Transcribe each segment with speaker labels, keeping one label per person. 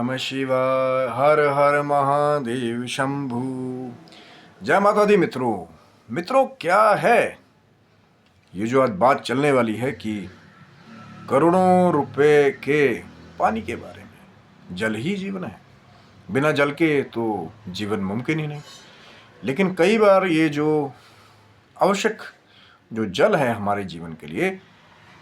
Speaker 1: नमः शिवाय। हर हर महादेव शंभु। जय माता दी मित्रों क्या है ये जो आज बात चलने वाली है कि करोड़ों रुपए के पानी के बारे में। जल ही जीवन है, बिना जल के तो जीवन मुमकिन ही नहीं। लेकिन कई बार ये जो आवश्यक जो जल है हमारे जीवन के लिए,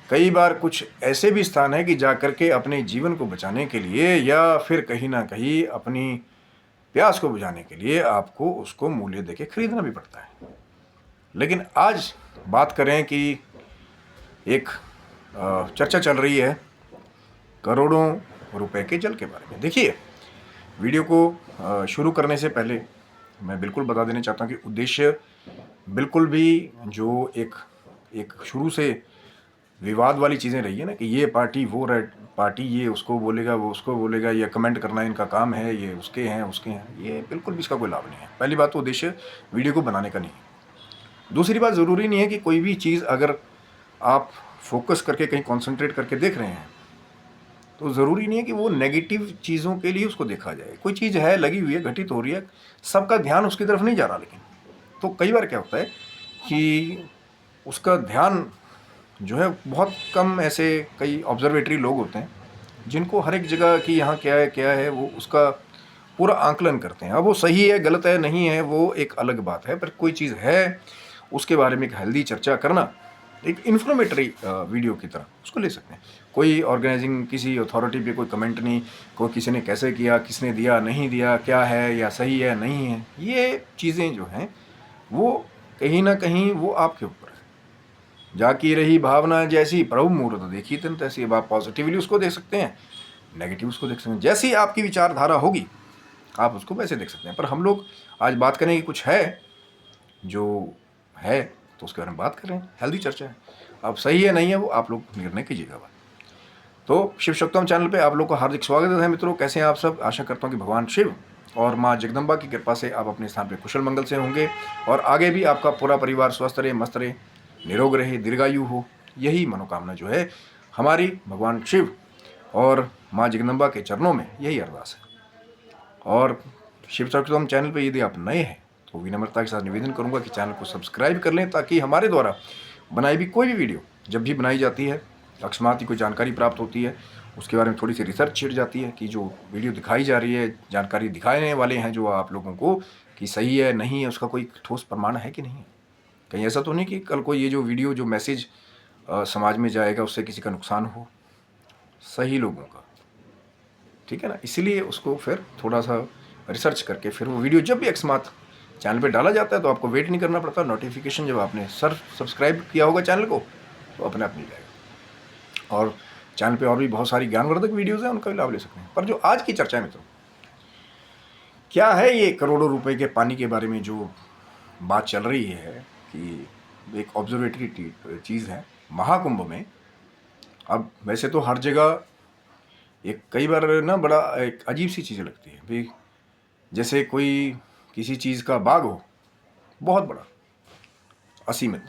Speaker 1: कई बार कुछ ऐसे भी स्थान है कि जाकर के अपने जीवन को बचाने के लिए या फिर कहीं ना कहीं अपनी प्यास को बुझाने के लिए आपको उसको मूल्य देके खरीदना भी पड़ता है। लेकिन आज बात करें कि एक चर्चा चल रही है करोड़ों रुपए के जल के बारे में। देखिए, वीडियो को शुरू करने से पहले मैं बिल्कुल बता देना चाहता हूँ कि उद्देश्य बिल्कुल भी जो एक शुरू से विवाद वाली चीज़ें रही है ना कि ये पार्टी वो पार्टी, ये उसको बोलेगा वो उसको बोलेगा, ये कमेंट करना इनका काम है, ये उसके हैं, ये बिल्कुल भी इसका कोई लाभ नहीं है। पहली बात तो उद्देश्य वीडियो को बनाने का नहीं है। दूसरी बात, ज़रूरी नहीं है कि कोई भी चीज़ अगर आप फोकस करके कहीं कॉन्सेंट्रेट करके देख रहे हैं तो ज़रूरी नहीं है कि वो नेगेटिव चीज़ों के लिए उसको देखा जाए। कोई चीज़ है लगी हुई है, घटित हो रही है, सबका ध्यान उसकी तरफ नहीं जा रहा। लेकिन तो कई बार क्या होता है कि उसका ध्यान जो है बहुत कम, ऐसे कई ऑब्जर्वेटरी लोग होते हैं जिनको हर एक जगह की यहाँ क्या है वो उसका पूरा आंकलन करते हैं। अब वो सही है गलत है नहीं है वो एक अलग बात है, पर कोई चीज़ है उसके बारे में एक हेल्दी चर्चा करना, एक इन्फॉर्मेटरी वीडियो की तरह उसको ले सकते हैं। कोई ऑर्गेनाइजिंग किसी अथॉरिटी पे कोई कमेंट नहीं, कोई किसी ने कैसे किया, किसने दिया नहीं दिया, क्या है या सही है नहीं है, ये चीज़ें जो हैं वो कहीं ना कहीं वो आपके ऊपर है। जाकी रही भावना जैसी प्रभु मुहूर्त देखी तन तैसी। अब आप पॉजिटिवली उसको देख सकते हैं, नेगेटिव उसको देख सकते हैं, जैसी आपकी विचारधारा होगी आप उसको वैसे देख सकते हैं। पर हम लोग आज बात करें कि कुछ है जो है तो उसके बारे में बात कर रहे हैं, हेल्दी चर्चा है। अब सही है नहीं है वो आप लोग निर्णय कीजिएगा। तो शिव शक्तम चैनल पे आप लोग को हार्दिक स्वागत है मित्रों। कैसे हैं आप सब? आशा करता हूँ कि भगवान शिव और माँ जगदम्बा की कृपा से आप अपने स्थान पे कुशल मंगल से होंगे और आगे भी आपका पूरा परिवार स्वस्थ रहे, मस्त रहे, निरोग रहे, दीर्घायु हो। यही मनोकामना जो है हमारी भगवान शिव और माँ जगदम्बा के चरणों में यही अरदास है। और शिव शक्तम चैनल पे यदि आप नए हैं तो विनम्रता के साथ निवेदन करूंगा कि चैनल को सब्सक्राइब कर लें, ताकि हमारे द्वारा बनाई भी कोई भी वीडियो जब भी बनाई जाती है, अकस्मात ही कोई जानकारी प्राप्त होती है, उसके बारे में थोड़ी सी रिसर्च छिड़ जाती है कि जो वीडियो दिखाई जा रही है, जानकारी दिखाने वाले हैं जो आप लोगों को, कि सही है नहीं है, उसका कोई ठोस प्रमाण है कि नहीं है। कहीं ऐसा तो नहीं कि कल को ये जो वीडियो जो मैसेज समाज में जाएगा उससे किसी का नुकसान हो, सही लोगों का, ठीक है ना। इसीलिए उसको फिर थोड़ा सा रिसर्च करके फिर वो वीडियो जब भी अकस्मात चैनल पे डाला जाता है तो आपको वेट नहीं करना पड़ता। नोटिफिकेशन जब आपने सब्सक्राइब किया होगा चैनल को तो अपने आप मिल जाएगा। और चैनल पे और भी बहुत सारी ज्ञानवर्धक वीडियोज़ हैं, उनका भी लाभ ले सकते हैं। पर जो आज की चर्चा है मित्रों, क्या है ये करोड़ों रुपए के पानी के बारे में जो बात चल रही है कि एक ऑब्जर्वेटरी चीज़ है महाकुंभ में। अब वैसे तो हर जगह एक कई बार ना बड़ा एक अजीब सी चीज़ें लगती है भाई, जैसे कोई किसी चीज़ का बाग हो बहुत बड़ा, असीमित,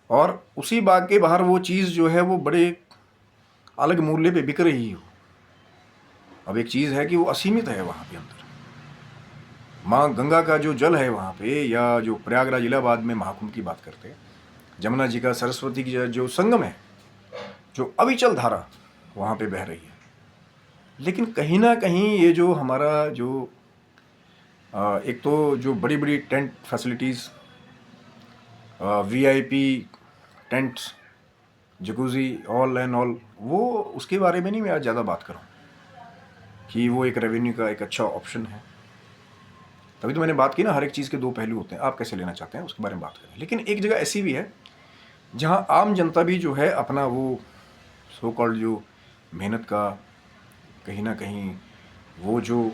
Speaker 1: और उसी बाग के बाहर वो चीज़ जो है वो बड़े अलग मूल्य पे बिक रही हो। अब एक चीज़ है कि वो असीमित है वहाँ पे अंदर, माँ गंगा का जो जल है वहाँ पे, या जो प्रयागराज इलाहाबाद में महाकुंभ की बात करते हैं, जमुना जी का सरस्वती की जो संगम है, जो अविचल धारा वहाँ पे बह रही है। लेकिन कहीं ना कहीं ये जो हमारा जो एक तो जो बड़ी बड़ी tent facilities, VIP tents, jacuzzi, all and all, वो उसके बारे में नहीं मैं आज ज़्यादा बात करूँ कि वो एक रेवेन्यू का एक अच्छा ऑप्शन है। तभी तो मैंने बात की ना, हर एक चीज़ के दो पहलू होते हैं, आप कैसे लेना चाहते हैं उसके बारे में बात करें। लेकिन एक जगह ऐसी भी है जहाँ आम जनता भी जो है अपना वो सो कॉल्ड जो मेहनत का कहीं ना कहीं वो जो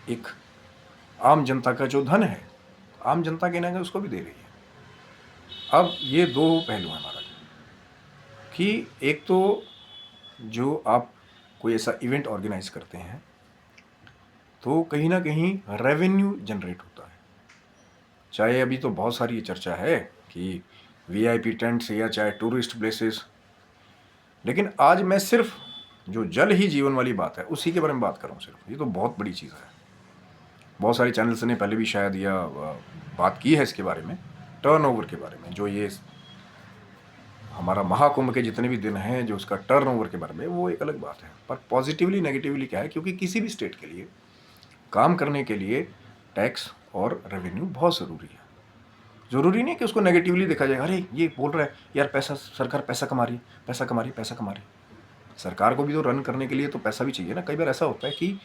Speaker 1: एक आम जनता का जो धन है, आम जनता के ना उसको भी दे रही है। अब ये दो पहलू हैं हमारा कि एक तो जो आप कोई ऐसा इवेंट ऑर्गेनाइज करते हैं तो कहीं ना कहीं रेवेन्यू जनरेट होता है। चाहे अभी तो बहुत सारी ये चर्चा है कि वीआईपी टेंट्स या चाहे टूरिस्ट प्लेसेस, लेकिन आज मैं सिर्फ जो जल ही जीवन वाली बात है, उसी के बारे में बात कर रहा हूँ सिर्फ। ये तो बहुत बड़ी चीज़ है। बहुत सारे चैनल्स ने पहले भी शायद बात की है इसके बारे में, टर्नओवर के बारे में। जो ये हमारा महाकुंभ के जितने भी दिन हैं, जो उसका टर्नओवर के बारे में, वो एक अलग बात है। पर पॉजिटिवली नेगेटिवली क्या है, क्योंकि किसी भी स्टेट के लिए काम करने के लिए टैक्स और रेवेन्यू बहुत ज़रूरी है। ज़रूरी नहीं कि उसको नेगेटिवली देखा जाए, अरे ये बोल रहा है यार पैसा, सरकार पैसा कमा रही है, पैसा कमा रही है, पैसा कमा रही है। सरकार को भी तो रन करने के लिए तो पैसा भी चाहिए ना। कई बार ऐसा होता है कि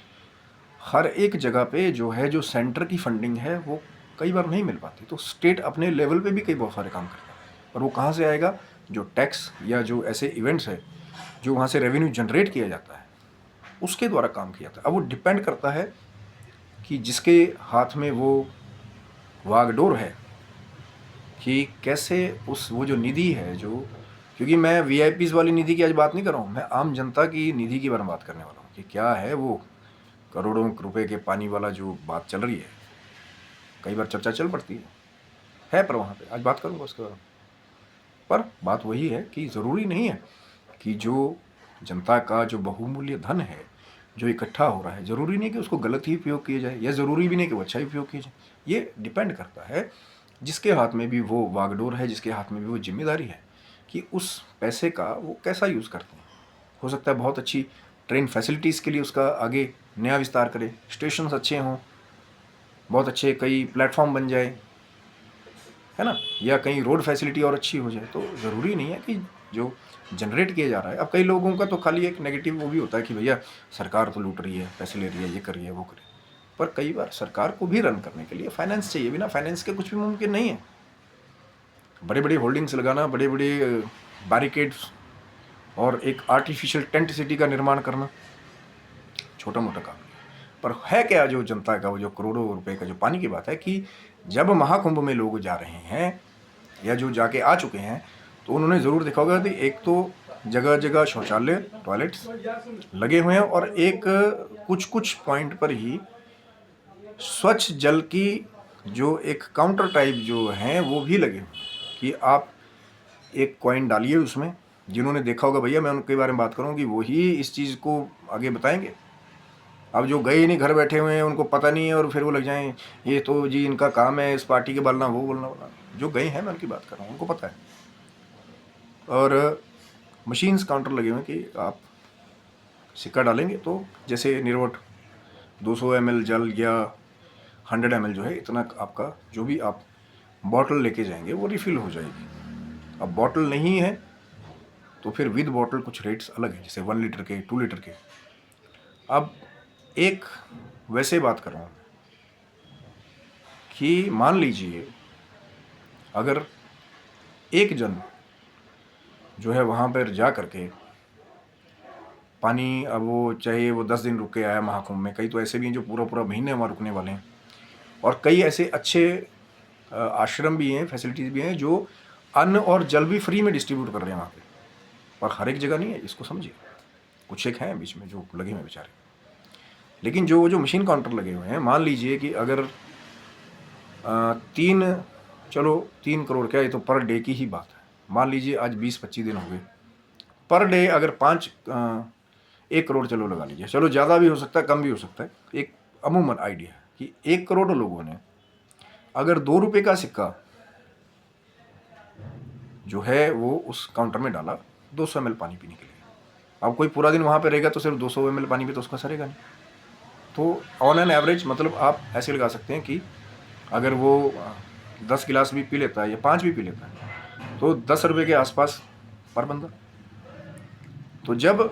Speaker 1: हर एक जगह पे जो है, जो सेंटर की फंडिंग है, वो कई बार नहीं मिल पाती, तो स्टेट अपने लेवल पे भी कई बहुत सारे काम करता है। और वो कहाँ से आएगा? जो टैक्स या जो ऐसे इवेंट्स है जो वहाँ से रेवेन्यू जनरेट किया जाता है, उसके द्वारा काम किया जाता है। अब वो डिपेंड करता है कि जिसके हाथ में वो वागडोर है कि कैसे वो जो निधि है, जो, क्योंकि मैं वीआईपीज़ वाली निधि की आज बात नहीं कर रहा हूँ, मैं आम जनता की निधि के बारे में बात करने वाला हूँ कि क्या है वो करोड़ों रुपए के पानी वाला जो बात चल रही है। कई बार चर्चा चल पड़ती है पर वहाँ पे आज बात करूँगा उसके बारे में। पर बात वही है कि ज़रूरी नहीं है कि जो जनता का जो बहुमूल्य धन है जो इकट्ठा हो रहा है, ज़रूरी नहीं कि उसको गलत ही उपयोग किया जाए, या ज़रूरी भी नहीं कि वो अच्छा ही उपयोग किया जाए। ये डिपेंड करता है जिसके हाथ में भी वो वागडोर है, जिसके हाथ में भी वो जिम्मेदारी है कि उस पैसे का वो कैसा यूज़ करते हैं। हो सकता है बहुत अच्छी ट्रेन फैसिलिटीज़ के लिए उसका आगे नया विस्तार करे, स्टेशन अच्छे हों, बहुत अच्छे कई प्लेटफॉर्म बन जाए, है ना, या कहीं रोड फैसिलिटी और अच्छी हो जाए। तो ज़रूरी नहीं है कि जो जनरेट किया जा रहा है। अब कई लोगों का तो खाली एक नेगेटिव वो भी होता है कि भैया सरकार तो लूट रही है, पैसे ले रही है, ये कर रही है, वो कर रही है। पर कई बार सरकार को भी रन करने के लिए फाइनेंस चाहिए, बिना फाइनेंस के कुछ भी मुमकिन नहीं है। बड़े बड़े होल्डिंग्स लगाना, बड़े बड़े बैरिकेड्स और एक आर्टिफिशियल टेंट सिटी का निर्माण करना छोटा मोटा काम नहीं है। पर है क्या जो जनता का वो जो करोड़ों रुपए का जो पानी की बात है, कि जब महाकुंभ में लोग जा रहे हैं या जो जाके आ चुके हैं, तो उन्होंने ज़रूर देखा होगा कि एक तो जगह जगह शौचालय, टॉयलेट्स लगे हुए हैं, और एक कुछ कुछ पॉइंट पर ही स्वच्छ जल की जो एक काउंटर टाइप जो हैं वो भी लगे हुए हैं कि आप एक कॉइन डालिए उसमें। जिन्होंने देखा होगा भैया, मैं उनके बारे में बात करूँ कि वही इस चीज़ को आगे बताएंगे। अब जो गए नहीं, घर बैठे हुए हैं, उनको पता नहीं है, और फिर वो लग जाएं ये तो जी इनका काम है इस पार्टी के बोलना, वो बोलना बोलना। जो गए हैं, मैं उनकी बात कर रहा हूँ, उनको पता है। और मशीन्स काउंटर लगे हुए हैं कि आप सिक्का डालेंगे तो जैसे निर्वट 200 ml जल या 100 ml जो है, इतना आपका जो भी आप बॉटल लेके जाएंगे वो रिफ़िल हो जाएगी। अब बॉटल नहीं है तो फिर विद बॉटल कुछ रेट्स अलग हैं, जैसे 1 लीटर के, 2 लीटर के। अब एक वैसे बात कर रहा हूँ कि मान लीजिए अगर एक जन जो है वहाँ पर जा करके पानी, अब वो चाहे वो 10 दिन रुक के आया महाकुंभ में, कई तो ऐसे भी हैं जो पूरा पूरा महीने वहाँ रुकने वाले हैं, और कई ऐसे अच्छे आश्रम भी हैं, फैसिलिटीज़ भी हैं जो अन्न और जल भी फ्री में डिस्ट्रीब्यूट कर रहे हैं वहाँ पे। पर हर एक जगह नहीं है, इसको समझिए। कुछ एक हैं बीच में जो लगे हुए बेचारे। लेकिन जो मशीन काउंटर लगे हुए हैं, मान लीजिए कि अगर 3 करोड़ क्या, ये तो पर डे की ही बात है। मान लीजिए आज 20-25 दिन हो गए, पर डे अगर 1 करोड़ चलो लगा लीजिए, चलो ज़्यादा भी हो सकता है, कम भी हो सकता है, एक अमूमन आइडिया है कि 1 करोड़ लोगों ने अगर 2 रुपये का सिक्का जो है वो उस काउंटर में डाला 200 ml पानी पीने के लिए। अब कोई पूरा दिन वहाँ पे रहेगा तो सिर्फ 200 ml पानी पे तो उसका सरेगा नहीं। तो ऑन एन एवरेज मतलब आप ऐसे लगा सकते हैं कि अगर वो 10 गिलास भी पी लेता है या 5 भी पी लेता है तो 10 रुपये के आसपास पर बंदा। तो जब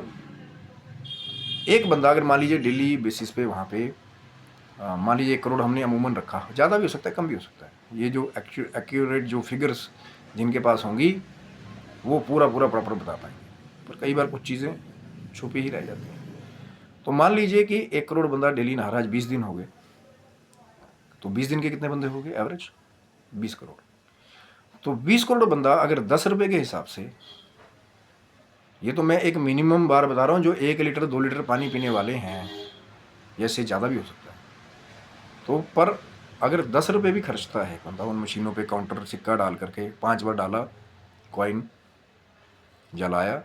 Speaker 1: एक बंदा अगर मान लीजिए डेली बेसिस पे वहाँ पे मान लीजिए 1 करोड़ हमने अमूमन रखा, ज़्यादा भी हो सकता है, कम भी हो सकता है। ये जो एक्यूरेट जो फिगर्स जिनके पास होंगी वो पूरा प्रॉपर बता पाएंगे, पर कई बार कुछ चीज़ें छुपी ही रह जाती हैं। तो मान लीजिए कि 1 करोड़ बंदा डेली नहा रहा है, 20 दिन हो गए, तो 20 दिन के कितने बंदे हो गए एवरेज? 20 करोड़। तो 20 करोड़ बंदा अगर 10 रुपये के हिसाब से, ये तो मैं एक मिनिमम बार बता रहा हूँ, जो 1 लीटर 2 लीटर पानी पीने वाले हैं, या इससे ज़्यादा भी हो सकता है। तो पर अगर 10 रुपये भी खर्चता है बंदा उन मशीनों पे, काउंटर सिक्का डाल करके 5 बार डाला, कॉइन जलाया,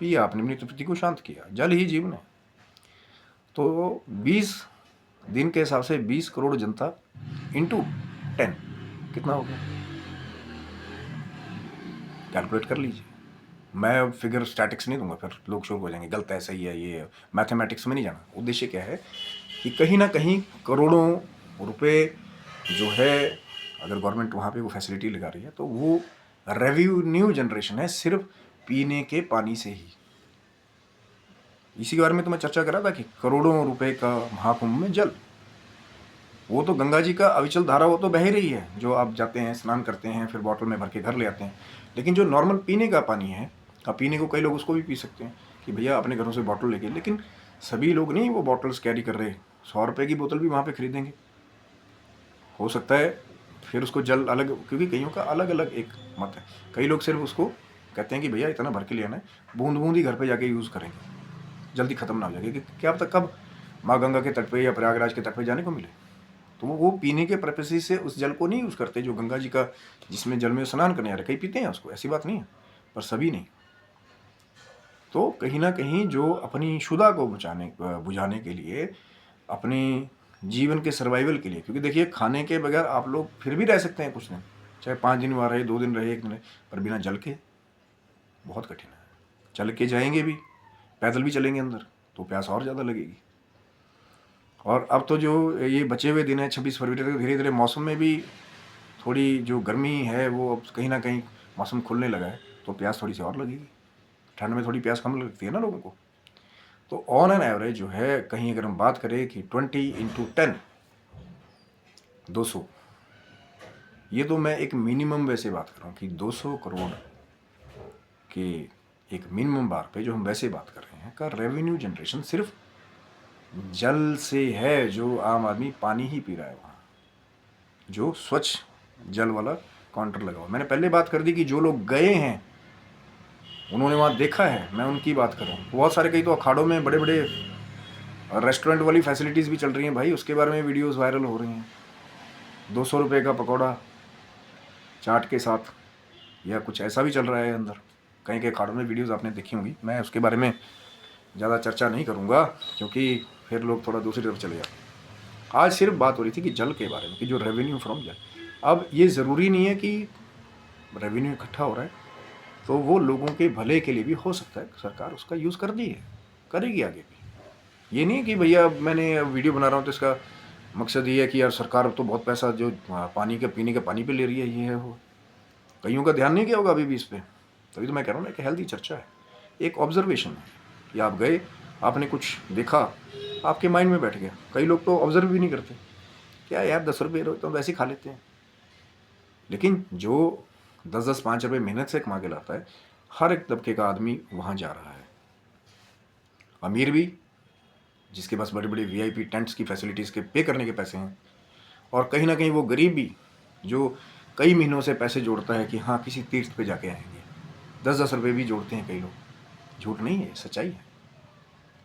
Speaker 1: पिया, आपने अपनी तृप्ति को शांत किया। जल ही जीवन है। तो 20 दिन के हिसाब से 20 करोड़ जनता इंटू 10 कितना हो गया, कैलकुलेट कर लीजिए। मैं फिगर स्टैटिक्स नहीं दूंगा, फिर लोग शोर हो जाएंगे, गलत है, सही है, ये मैथमेटिक्स में नहीं जाना। उद्देश्य क्या है कि कहीं ना कहीं करोड़ों रुपए जो है, अगर गवर्नमेंट वहाँ पे वो फैसिलिटी लगा रही है तो वो रेवेन्यू जनरेशन है सिर्फ पीने के पानी से ही। इसी के बारे में तो मैं चर्चा कर रहा था कि करोड़ों रुपए का महाकुंभ में जल, वो तो गंगा जी का अविचल धारा, वो तो बह ही रही है, जो आप जाते हैं, स्नान करते हैं, फिर बॉटल में भर के घर ले आते हैं। लेकिन जो नॉर्मल पीने का पानी है, अब पीने को कई लोग उसको भी पी सकते हैं कि भैया अपने घरों से बॉटल लेके, लेकिन सभी लोग नहीं वो बॉटल्स कैरी कर रहे। 100 रुपये की बोतल भी वहाँ पे खरीदेंगे, हो सकता है फिर उसको जल अलग, क्योंकि कईयों का अलग अलग एक मत है। कई लोग सिर्फ उसको कहते हैं कि भैया इतना भर के ले आना है, बूंद बूंद ही घर पे जाके यूज़ करेंगे, जल्दी ख़त्म ना हो जाएगी, कि क्या पता कब माँ गंगा के तट पे या प्रयागराज के तट पे जाने को मिले। तो वो पीने के पर्पसेस से उस जल को नहीं यूज़ करते जो गंगा जी का, जिसमें जल में स्नान करने आ रहे। कई पीते हैं उसको, ऐसी बात नहीं है, पर सभी नहीं। तो कहीं ना कहीं जो अपनी क्षुधा को बुझाने के लिए, अपनी जीवन के सर्वाइवल के लिए, क्योंकि देखिए खाने के बगैर आप लोग फिर भी रह सकते हैं कुछ दिन, चाहे 5 दिन वहाँ रहे, 2 दिन रहे, 1 दिन रहे, पर बिना जल के बहुत कठिन है। चल के जाएंगे भी, पैदल भी चलेंगे अंदर, तो प्यास और ज़्यादा लगेगी। और अब तो जो ये बचे हुए दिन है 26 फरवरी तक, धीरे धीरे मौसम में भी थोड़ी जो गर्मी है वो अब कहीं ना कहीं मौसम खुलने लगा है, तो प्यास थोड़ी सी और लगेगी। ठंड में थोड़ी प्यास कम लगती है ना लोगों को। तो ऑन एन एवरेज जो है, कहीं अगर हम बात करें कि 20 × 10 200, ये तो मैं एक मिनिमम वैसे बात कर रहा हूँ कि 200 करोड़ के एक मिनिमम बार पे जो हम वैसे बात कर रहे हैं का रेवेन्यू जनरेशन सिर्फ जल से है, जो आम आदमी पानी ही पी रहा है वहाँ, जो स्वच्छ जल वाला काउंटर लगा हुआ। मैंने पहले बात कर दी कि जो लोग गए हैं उन्होंने वहाँ देखा है, मैं उनकी बात कर रहा हूँ। बहुत सारे, कई तो अखाड़ों में बड़े बड़े रेस्टोरेंट वाली फैसिलिटीज़ भी चल रही हैं भाई, उसके बारे में वीडियोस वायरल हो रही हैं। 200 रुपये का पकौड़ा चाट के साथ, या कुछ ऐसा भी चल रहा है अंदर। कहीं के अखाड़ों में वीडियोस आपने देखी होंगी, मैं उसके बारे में ज़्यादा चर्चा नहीं करूँगा क्योंकि फिर लोग थोड़ा दूसरी तरफ चले जाते हैं। आज सिर्फ बात हो रही थी कि जल के बारे में, कि जो रेवेन्यू फ्रॉम जल। अब ये ज़रूरी नहीं है कि रेवेन्यू इकट्ठा हो रहा है तो वो लोगों के भले के लिए भी हो सकता है, सरकार उसका यूज़ कर दी है, करेगी आगे भी। ये नहीं कि भैया मैंने वीडियो बना रहा हूँ तो इसका मकसद ये है कि यार सरकार तो बहुत पैसा जो पानी के, पीने के पानी पे ले रही है, ये है वो। कईयों का ध्यान नहीं किया होगा अभी भी इस पर। तभी तो मैं कह रहा हूँ ना कि हेल्दी चर्चा है, एक ऑब्जर्वेशन है कि आप गए, आपने कुछ देखा, आपके माइंड में बैठ गया। कई लोग तो ऑब्जर्व भी नहीं करते, क्या यार 10 रुपये तो वैसे ही खा लेते हैं। लेकिन जो 10-10 5 रुपये मेहनत से कमा के लाता है, हर एक तबके का आदमी वहाँ जा रहा है। अमीर भी, जिसके पास बड़े बड़े VIP टेंट्स की फैसिलिटीज़ के पे करने के पैसे हैं, और कहीं ना कहीं वो गरीब भी जो कई महीनों से पैसे जोड़ता है कि हाँ किसी तीर्थ पे जाके आएंगे, 10-10 रुपये भी जोड़ते हैं कई लोग। झूठ नहीं है, सच्चाई है।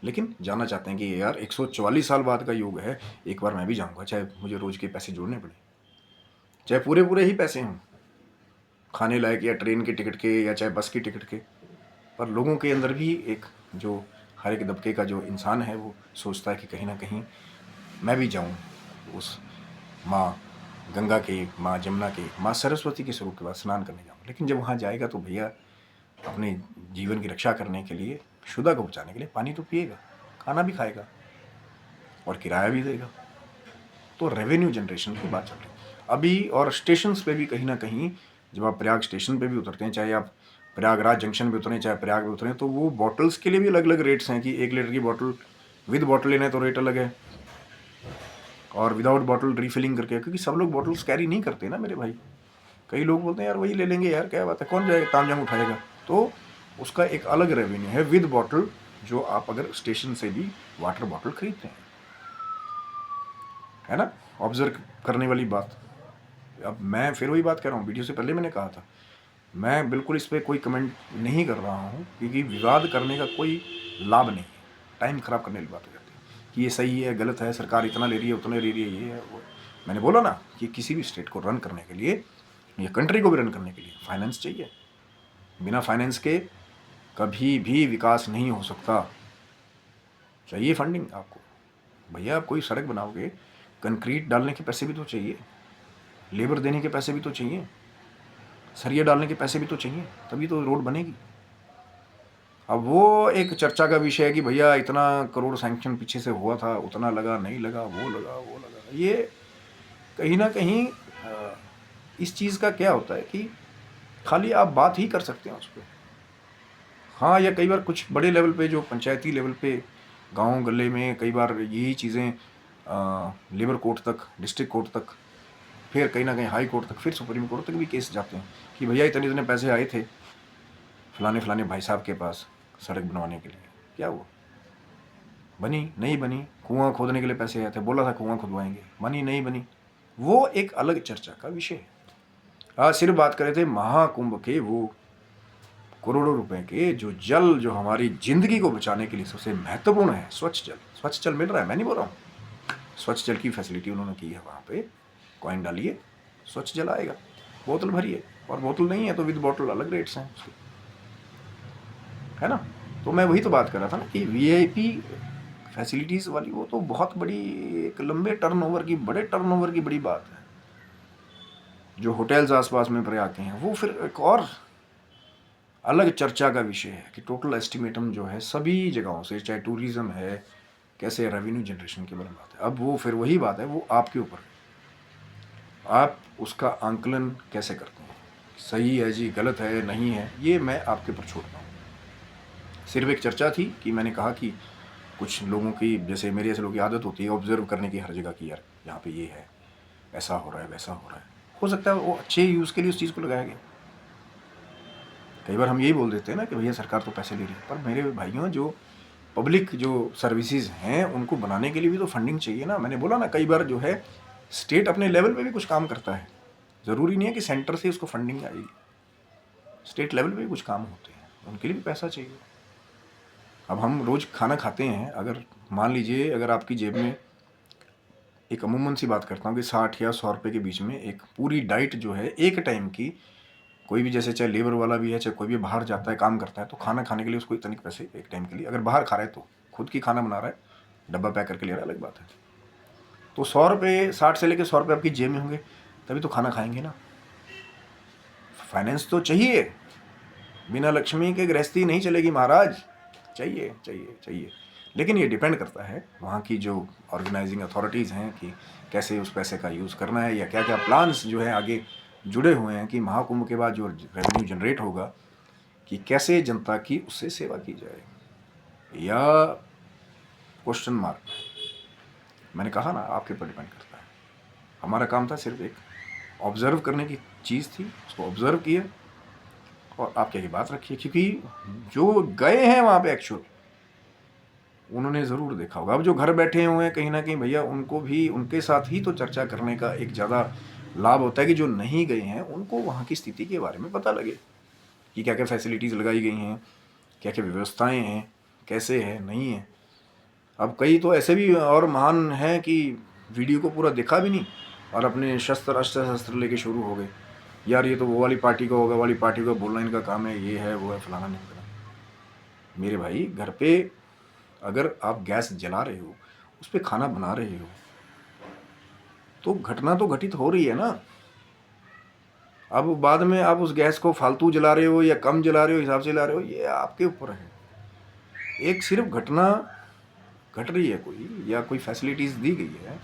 Speaker 1: लेकिन जाना चाहते हैं कि यार 144 साल बाद का योग है, एक बार मैं भी जाऊँगा, चाहे मुझे रोज़ के पैसे जोड़ने पड़े, चाहे पूरे पूरे ही पैसे हों खाने लायक, या ट्रेन के टिकट के, या चाहे बस की टिकट के। पर लोगों के अंदर भी एक, जो हर एक दबके का जो इंसान है वो सोचता है कि कहीं ना कहीं मैं भी जाऊं उस माँ गंगा के, माँ जमुना के, माँ सरस्वती के स्वरूप के बाद स्नान करने जाऊँ। लेकिन जब वहाँ जाएगा तो भैया अपने जीवन की रक्षा करने के लिए, क्षुधा को बचाने के लिए पानी तो पिएगा, खाना भी खाएगा और किराया भी देगा। तो रेवेन्यू जनरेशन की बात चल रही है अभी। और स्टेशंस पे भी कहीं ना कहीं, जब आप प्रयाग स्टेशन पे भी उतरते हैं, चाहे आप प्रयागराज जंक्शन पे उतरें, चाहे प्रयाग पे उतरें, तो वो बॉटल्स के लिए भी अलग अलग रेट्स हैं कि 1 लीटर की बॉटल विद बॉटल लेना है तो रेट अलग है, और विदाउट बॉटल रिफिलिंग करके, क्योंकि सब लोग बॉटल्स कैरी नहीं करते ना मेरे भाई। कई लोग बोलते हैं यार वही ले लेंगे, यार क्या बात है, कौन जाएगा तामझाम उठाएगा। तो उसका एक अलग रेवेन्यू है विद बॉटल, जो आप अगर स्टेशन से भी वाटर बॉटल खरीदते हैं, है ना, ऑब्जर्व करने वाली बात। अब मैं फिर वही बात कर रहा हूँ, वीडियो से पहले मैंने कहा था, मैं बिल्कुल इस पर कोई कमेंट नहीं कर रहा हूँ, क्योंकि विवाद करने का कोई लाभ नहीं है, टाइम ख़राब करने वाली बात हो जाती है कि ये सही है गलत है, सरकार इतना ले रही है उतना ले रही है, ये है वो। मैंने बोला ना कि किसी भी स्टेट को रन करने के लिए, या कंट्री को भी रन करने के लिए फाइनेंस चाहिए। बिना फाइनेंस के कभी भी विकास नहीं हो सकता। चाहिए फंडिंग आपको, भैया आप कोई सड़क बनाओगे, कंक्रीट डालने के पैसे भी तो चाहिए, लेबर देने के पैसे भी तो चाहिए, सरिया डालने के पैसे भी तो चाहिए, तभी तो रोड बनेगी। अब वो एक चर्चा का विषय है कि भैया इतना करोड़ सैंक्शन पीछे से हुआ था, उतना लगा नहीं लगा, वो लगा वो लगा। ये कहीं ना कहीं इस चीज़ का क्या होता है कि खाली आप बात ही कर सकते हैं उस पर। हाँ, या कई बार कुछ बड़े लेवल पे, जो पंचायती लेवल पे गांव गले में, कई बार यही चीज़ें लेबर कोर्ट तक, डिस्ट्रिक्ट कोर्ट तक, फिर कहीं ना कहीं हाई कोर्ट तक, फिर सुप्रीम कोर्ट तक भी केस जाते हैं कि भैया इतने इतने पैसे आए थे फलाने फलाने भाई साहब के पास सड़क बनवाने के लिए, क्या हुआ? बनी नहीं बनी? कुआं खोदने के लिए पैसे आए थे, बोला था कुआं खुदवाएंगे, बनी नहीं बनी, वो एक अलग चर्चा का विषय है। आज सिर्फ बात कर रहे थे महाकुंभ के वो करोड़ों रुपए के जो जल, जो हमारी जिंदगी को बचाने के लिए सबसे महत्वपूर्ण है, स्वच्छ जल। स्वच्छ जल मिल रहा है, मैं नहीं बोल रहा हूँ, स्वच्छ जल की फैसिलिटी उन्होंने की है वहाँ पे, कॉइन डालिए स्वच्छ जल आएगा, बोतल भरिए, और बोतल नहीं है तो विद बोतल अलग रेट्स हैं उसके, है ना। तो मैं वही तो बात कर रहा था ना कि वीआईपी फैसिलिटीज़ वाली वो तो बहुत बड़ी, एक लंबे टर्नओवर की, बड़े टर्नओवर की बड़ी बात है। जो होटल्स आसपास में पड़े आते हैं वो फिर एक और अलग चर्चा का विषय है कि टोटल एस्टिमेटम जो है सभी जगहों से, चाहे टूरिज्म है, कैसे रेवेन्यू जनरेशन की बड़ी बात है। अब वो फिर वही बात है, वो आपके ऊपर है, आप उसका आंकलन कैसे करते हैं, सही है जी, गलत है, नहीं है, ये मैं आपके ऊपर छोड़ता हूँ। सिर्फ एक चर्चा थी कि मैंने कहा कि कुछ लोगों की, जैसे मेरे ऐसे लोगों की आदत होती है ऑब्जर्व करने की हर जगह की, यार यहाँ पे ये है, ऐसा हो रहा है, वैसा हो रहा है, हो सकता है वो अच्छे यूज़ के लिए उस चीज़ को लगाया गया। कई बार हम यही बोल देते हैं ना कि भैया सरकार तो पैसे ले रही है, पर मेरे भाइयों जो पब्लिक जो सर्विसेज हैं उनको बनाने के लिए भी तो फंडिंग चाहिए ना। मैंने बोला ना, कई बार जो है स्टेट अपने लेवल पे भी कुछ काम करता है, ज़रूरी नहीं है कि सेंटर से उसको फंडिंग आएगी, स्टेट लेवल पे भी कुछ काम होते हैं, उनके लिए भी पैसा चाहिए। अब हम रोज़ खाना खाते हैं, अगर मान लीजिए अगर आपकी जेब में, एक अमूमन सी बात करता हूँ कि 60 या 100 रुपये के बीच में एक पूरी डाइट जो है एक टाइम की, कोई भी, जैसे चाहे लेबर वाला भी है, चाहे कोई भी बाहर जाता है काम करता है, तो खाना खाने के लिए उसको इतने पैसे एक टाइम के लिए, अगर बाहर खा रहा है तो, खुद की खाना बना रहा है, डब्बा पैक करके ले रहा है, अलग बात है। तो 100 रुपये, 60 से लेकर 100 रुपये आपकी जेब में होंगे, तभी तो खाना खाएंगे ना। फाइनेंस तो चाहिए, बिना लक्ष्मी के गृहस्थी नहीं चलेगी महाराज, चाहिए चाहिए चाहिए। लेकिन ये डिपेंड करता है वहाँ की जो ऑर्गेनाइजिंग अथॉरिटीज़ हैं कि कैसे उस पैसे का यूज़ करना है, या क्या क्या प्लान्स जो है आगे जुड़े हुए हैं कि महाकुंभ के बाद जो रेवेन्यू जनरेट होगा कि कैसे जनता की उससे सेवा की जाए, या क्वेश्चन मार्क। मैंने कहा ना, आपके ऊपर डिपेंड करता है। हमारा काम था सिर्फ एक ऑब्ज़र्व करने की चीज़ थी, उसको ऑब्ज़र्व किया और आपके आगे बात रखिए, क्योंकि जो गए हैं वहाँ पे एक्चुअल, उन्होंने ज़रूर देखा होगा। अब जो घर बैठे हुए हैं कहीं ना कहीं भैया, उनको भी उनके साथ ही तो चर्चा करने का एक ज़्यादा लाभ होता है कि जो नहीं गए हैं उनको वहाँ की स्थिति के बारे में पता लगे कि क्या क्या फैसिलिटीज़ लगाई गई हैं, क्या क्या व्यवस्थाएं हैं, कैसे है, नहीं है। अब कई तो ऐसे भी और महान हैं कि वीडियो को पूरा देखा भी नहीं और अपने अस्त्र शस्त्र लेके शुरू हो गए, यार ये तो वो वाली पार्टी का होगा, वाली पार्टी का बोलना इनका काम है, ये है वो है, फलाना नहीं करना। मेरे भाई, घर पे अगर आप गैस जला रहे हो, उस पर खाना बना रहे हो, तो घटना तो घटित हो रही है ना। अब बाद में आप उस गैस को फालतू जला रहे हो या कम जला रहे हो, हिसाब से जला रहे हो, ये आपके ऊपर है। एक सिर्फ घटना घट रही है कोई, या कोई फैसिलिटीज़ दी गई है,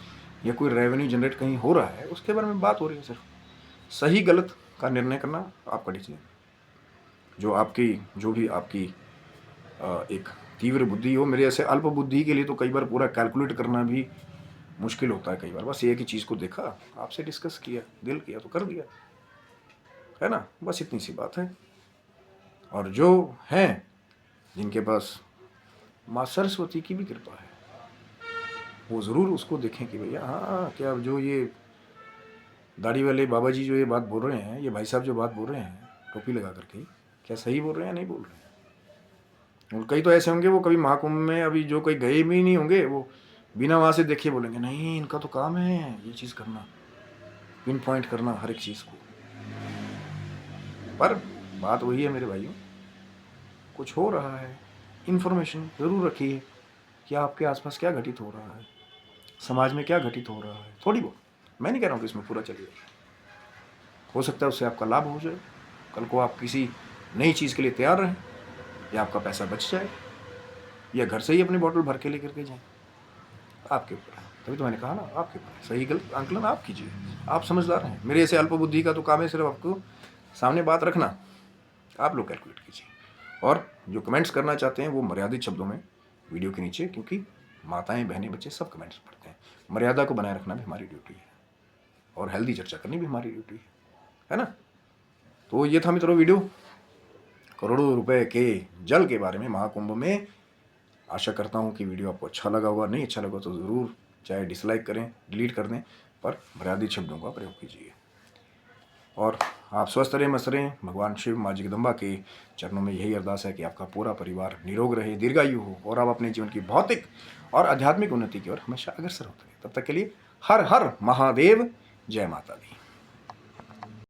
Speaker 1: या कोई रेवेन्यू जनरेट कहीं हो रहा है, उसके बारे में बात हो रही है। सिर्फ सही गलत का निर्णय करना आपका डिसीजन, जो भी आपकी एक तीव्र बुद्धि हो। मेरे ऐसे अल्प बुद्धि के लिए तो कई बार पूरा कैलकुलेट करना भी मुश्किल होता है कई बार। बस ये कि चीज़ को देखा, आपसे डिस्कस किया, दिल किया तो कर दिया, है ना। बस इतनी सी बात है। और जो हैं जिनके पास माँ सरस्वती की भी कृपा है, वो ज़रूर उसको देखें कि भैया हाँ, क्या जो ये दाढ़ी वाले बाबा जी जो ये बात बोल रहे हैं, ये भाई साहब जो बात बोल रहे हैं टोपी लगा करके, क्या सही बोल रहे हैं, नहीं बोल रहे हैं। और कई तो ऐसे होंगे वो कभी महाकुंभ में अभी जो कोई गए भी नहीं होंगे, वो बिना वहाँ से देखे बोलेंगे नहीं इनका तो काम है ये चीज़ करना, पिन पॉइंट करना हर एक चीज़ को। पर बात वही है मेरे भाइयों, कुछ हो रहा है, इन्फॉर्मेशन ज़रूर रखिए कि आपके आसपास क्या घटित हो रहा है, समाज में क्या घटित हो रहा है, थोड़ी बहुत। मैं नहीं कह रहा हूँ कि इसमें पूरा चलिए, हो सकता है उससे आपका लाभ हो जाए, कल को आप किसी नई चीज़ के लिए तैयार रहें, या आपका पैसा बच जाए, या घर से ही अपनी बोतल भर के लेकर के जाएं, आपके ऊपर है। तभी तो मैंने कहा ना, आपके ऊपर है। सही गलत आंकलन आप कीजिए, आप समझदार हैं। मेरे ऐसे अल्प बुद्धि का तो काम है सिर्फ आपको सामने बात रखना, आप लोग कैलकुलेट कीजिए। और जो कमेंट्स करना चाहते हैं वो मर्यादित शब्दों में वीडियो के नीचे, क्योंकि माताएं बहनें बच्चे सब कमेंट्स पढ़ते हैं। मर्यादा को बनाए रखना भी हमारी ड्यूटी है, और हेल्दी चर्चा करनी भी हमारी ड्यूटी है ना। तो ये था मित्रों वीडियो करोड़ों रुपए के जल के बारे में, महाकुंभ में। आशा करता हूँ कि वीडियो आपको अच्छा लगा होगा। नहीं अच्छा लगा तो ज़रूर चाहे डिसलाइक करें, डिलीट कर दें, पर मर्यादित शब्दों का प्रयोग कीजिए। और आप स्वस्थ रहें, मस्त रहें। भगवान शिव, माँ जगदम्बा के चरणों में यही अरदास है कि आपका पूरा परिवार निरोग रहे, दीर्घायु हो, और आप अपने जीवन की भौतिक और आध्यात्मिक उन्नति की ओर हमेशा अग्रसर होते रहें। तब तक के लिए हर हर महादेव, जय माता दी।